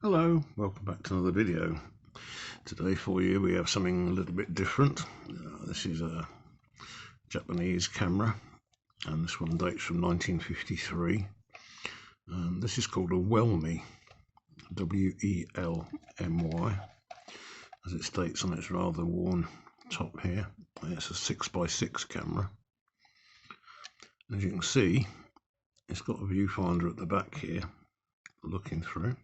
Hello, welcome back to another video. Today for you we have something a little bit different. This is a Japanese camera and this one dates from 1953. This is called a Welmy, W-E-L-M-Y, as it states on its rather worn top here. It's a 6x6 camera. As you can see, it's got a viewfinder at the back here looking through,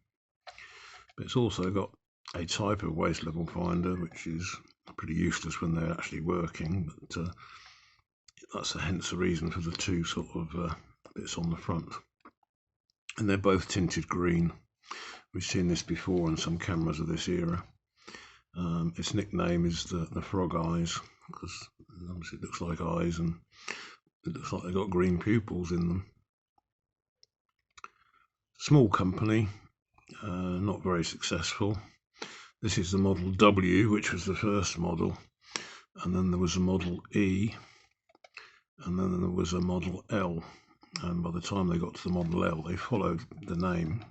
but it's also got a type of waist level finder which is pretty useless when they're actually working, but that's hence the reason for the two sort of bits on the front, and they're both tinted green. We've seen this before on some cameras of this era. Its nickname is the frog eyes, because obviously it looks like eyes and it looks like they've got green pupils in them. Small company, not very successful. This is the model W, which was the first model, and then there was a model E, and then there was a model L, and by the time they got to the model L they followed the name.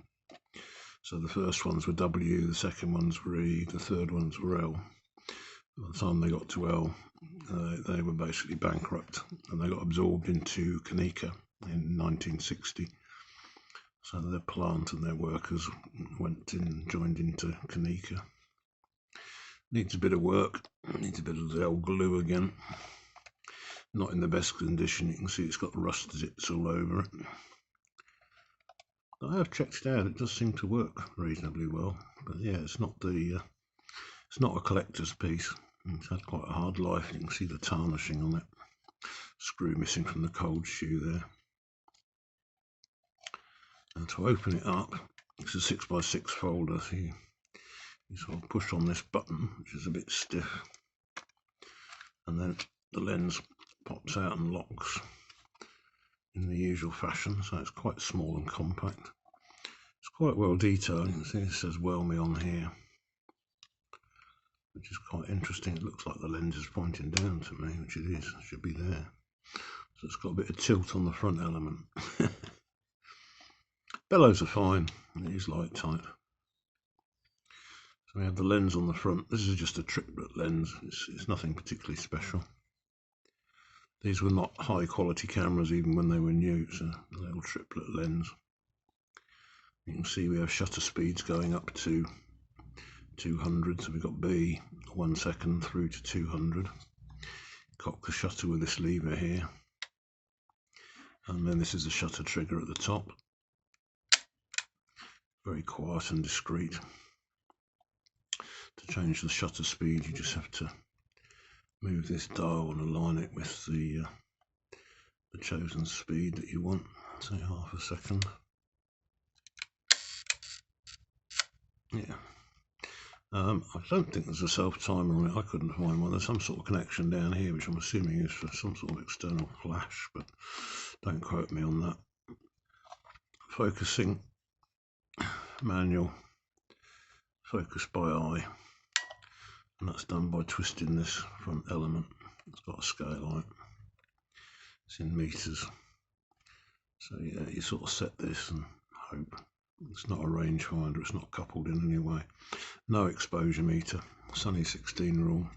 So the first ones were W, the second ones were E, the third ones were L. By the time they got to L, they were basically bankrupt, and they got absorbed into Konica in 1960. So their plant and their workers joined into Konica. Needs a bit of work, needs a bit of the old glue again. Not in the best condition, you can see it's got rust zits all over it. I have checked it out, it does seem to work reasonably well, but yeah, it's not a collector's piece. It's had quite a hard life. You can see the tarnishing on it, screw missing from the cold shoe there. And to open it up, it's a 6x6 folder, so you sort of push on this button, which is a bit stiff, and then the lens pops out and locks in the usual fashion, so it's quite small and compact. It's quite well detailed. You can see it says Welmy on here, which is quite interesting. It looks like the lens is pointing down to me, which it is, it should be there. So it's got a bit of tilt on the front element. Bellows are fine, it is light type. So we have the lens on the front. This is just a triplet lens, it's nothing particularly special. These were not high quality cameras even when they were new, so a little triplet lens. You can see we have shutter speeds going up to 200, so we've got B 1 second through to 200. Cock the shutter with this lever here, and then this is the shutter trigger at the top. Very quiet and discreet. To change the shutter speed you just have to move this dial and align it with the chosen speed that you want, say half a second. Yeah. I don't think there's a self-timer on it. I couldn't find one. There's some sort of connection down here which I'm assuming is for some sort of external flash, but don't quote me on that. Focusing, manual, focus by eye, and that's done by twisting this front element. It's got a scale on it. It's in meters. So yeah, you sort of set this and hope. It's not a rangefinder, it's not coupled in any way. No exposure meter, Sunny 16 rule.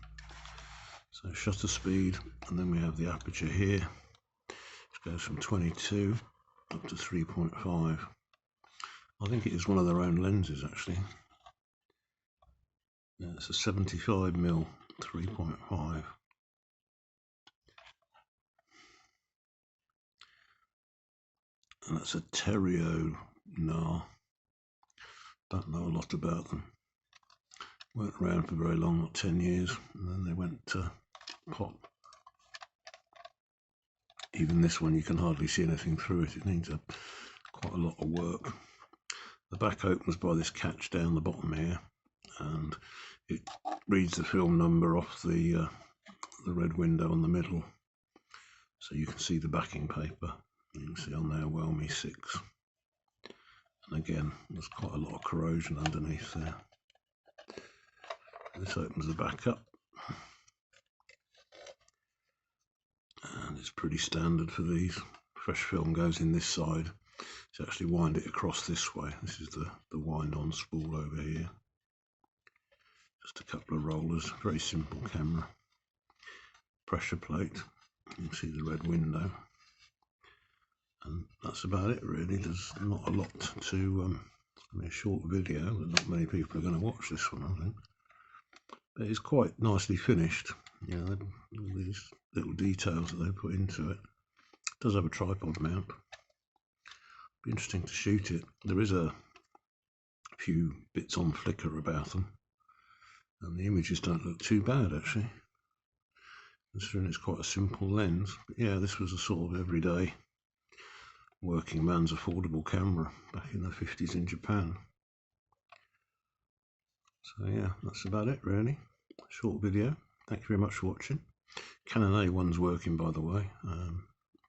So shutter speed, and then we have the aperture here, which goes from 22 up to 3.5. I think it is one of their own lenses actually. Yeah, it's a 75mm 3.5. And that's a Terrio. No, don't know a lot about them. Weren't around for very long, not 10 years, and then they went to pop. Even this one you can hardly see anything through it. It needs quite a lot of work. The back opens by this catch down the bottom here, and it reads the film number off the red window on the middle, so you can see the backing paper. You can see on there Welmy 6, and again there's quite a lot of corrosion underneath there. This opens the back up, and it's pretty standard for these. Fresh film goes in this side, So actually wind it across this way. This is the wind-on spool over here. Just a couple of rollers, very simple camera. Pressure plate, you can see the red window. And that's about it really. There's not a lot to, it's going to be a short video, but not many people are going to watch this one, I think. But it's quite nicely finished, you know, all these little details that they put into it. It does have a tripod mount. Be interesting to shoot it. There is a few bits on flicker about them, and the images don't look too bad actually, considering it's quite a simple lens. But yeah, this was a sort of everyday working man's affordable camera back in the 50s in Japan. So yeah, that's about it really. Short video. Thank you very much for watching. Canon A1's working, by the way,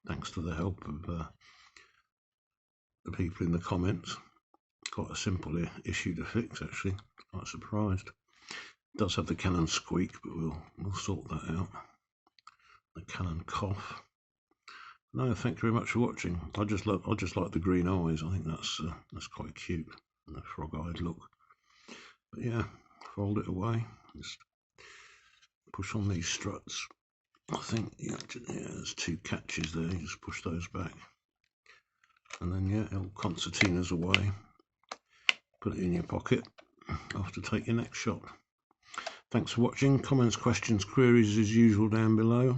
thanks to the help of the people in the comments. Quite a simple issue to fix actually. Quite surprised. It does have the Canon squeak, but we'll sort that out. The Canon cough. No, thank you very much for watching. I just like the green eyes. I think that's quite cute, and the frog-eyed look. But yeah, fold it away. Just push on these struts. I think yeah, there's two catches there. You just push those back, and then yeah, it'll concertinas away. Put it in your pocket after take your next shot. Thanks for watching. Comments, questions, queries as usual down below.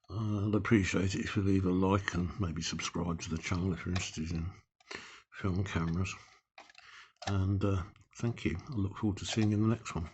I'd appreciate it if you leave a like and maybe subscribe to the channel if you're interested in film cameras. And thank you. I look forward to seeing you in the next one.